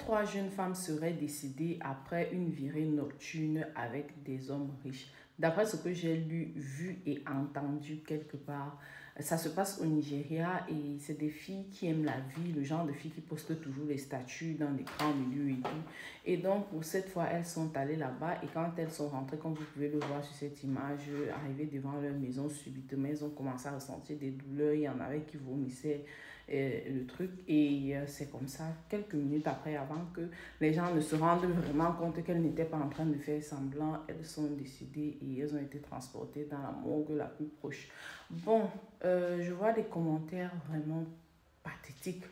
3 jeunes femmes seraient décédées après une virée nocturne avec des hommes riches. D'après ce que j'ai lu, vu et entendu quelque part, ça se passe au Nigeria et c'est des filles qui aiment la vie, le genre de filles qui postent toujours les statuts dans les grands milieux et tout. Et donc, pour cette fois, elles sont allées là-bas et quand elles sont rentrées, comme vous pouvez le voir sur cette image, arrivées devant leur maison, subitement, elles ont commencé à ressentir des douleurs. Il y en avait qui vomissaient le truc et c'est comme ça, quelques minutes après, avant que les gens ne se rendent vraiment compte qu'elles n'étaient pas en train de faire semblant, elles sont décédées et elles ont été transportées dans la morgue la plus proche. Bon, je vois des commentaires vraiment pathétiques.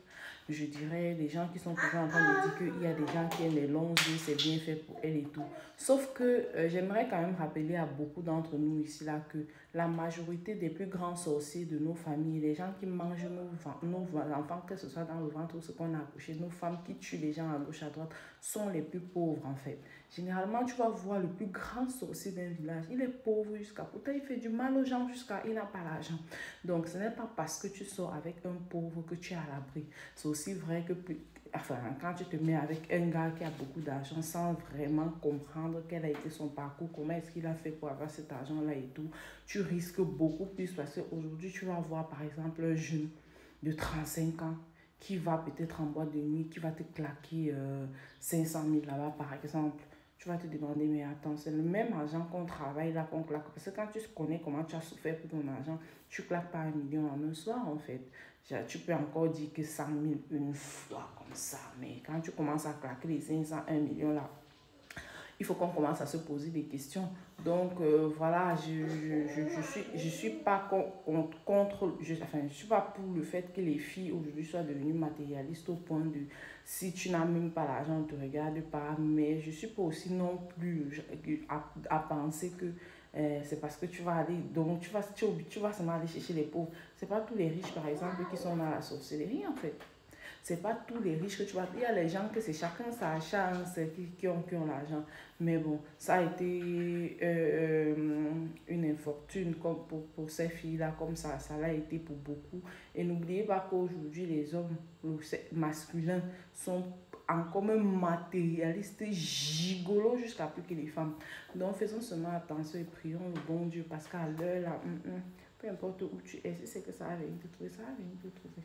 Je dirais des gens qui sont toujours en train de dire qu'il y a des gens qui aiment les longs yeux, c'est bien fait pour elles et tout. Sauf que j'aimerais quand même rappeler à beaucoup d'entre nous ici là que la majorité des plus grands sorciers de nos familles, les gens qui mangent nos enfants, que ce soit dans le ventre ou ce qu'on a accouché, nos femmes qui tuent les gens à gauche à droite, sont les plus pauvres en fait. Généralement, tu vas voir le plus grand sorcier d'un village, il est pauvre jusqu'à, pourtant il fait du mal aux gens jusqu'à, il n'a pas l'argent. Donc ce n'est pas parce que tu sors avec un pauvre que tu es à l'abri. C'est aussi vrai que enfin, quand tu te mets avec un gars qui a beaucoup d'argent sans vraiment comprendre quel a été son parcours, comment est-ce qu'il a fait pour avoir cet argent-là et tout, tu risques beaucoup plus parce qu'aujourd'hui, tu vas voir par exemple un jeune de 35 ans qui va peut-être en boîte de nuit, qui va te claquer 500 000 là-bas par exemple. Tu vas te demander, mais attends, c'est le même argent qu'on travaille là, qu'on claque. Parce que quand tu connais comment tu as souffert pour ton argent, tu claques pas 1 million en un soir en fait. Tu peux encore dire que 100 000 une fois comme ça. Mais quand tu commences à claquer les 500, 1 million là, il faut qu'on commence à se poser des questions. Donc voilà, je suis pas contre, enfin, je suis pas pour le fait que les filles aujourd'hui soient devenues matérialistes au point de si tu n'as même pas l'argent, on ne te regarde pas. Mais je suis pas aussi non plus à penser que c'est parce que tu vas aller, donc tu vas seulement aller chercher les pauvres. C'est pas tous les riches par exemple qui sont dans la sorcellerie en fait. C'est pas tous les riches que tu vois. Il y a les gens que c'est chacun sa chance qui ont l'argent. Mais bon, ça a été une infortune comme pour ces filles-là, comme ça l'a été pour beaucoup. Et n'oubliez pas qu'aujourd'hui, les hommes masculins sont encore même matérialistes, gigolos jusqu'à plus que les femmes. Donc faisons seulement attention et prions le bon Dieu parce qu'à l'heure là, peu importe où tu es, si c'est que ça va venir te trouver, ça va venir te trouver.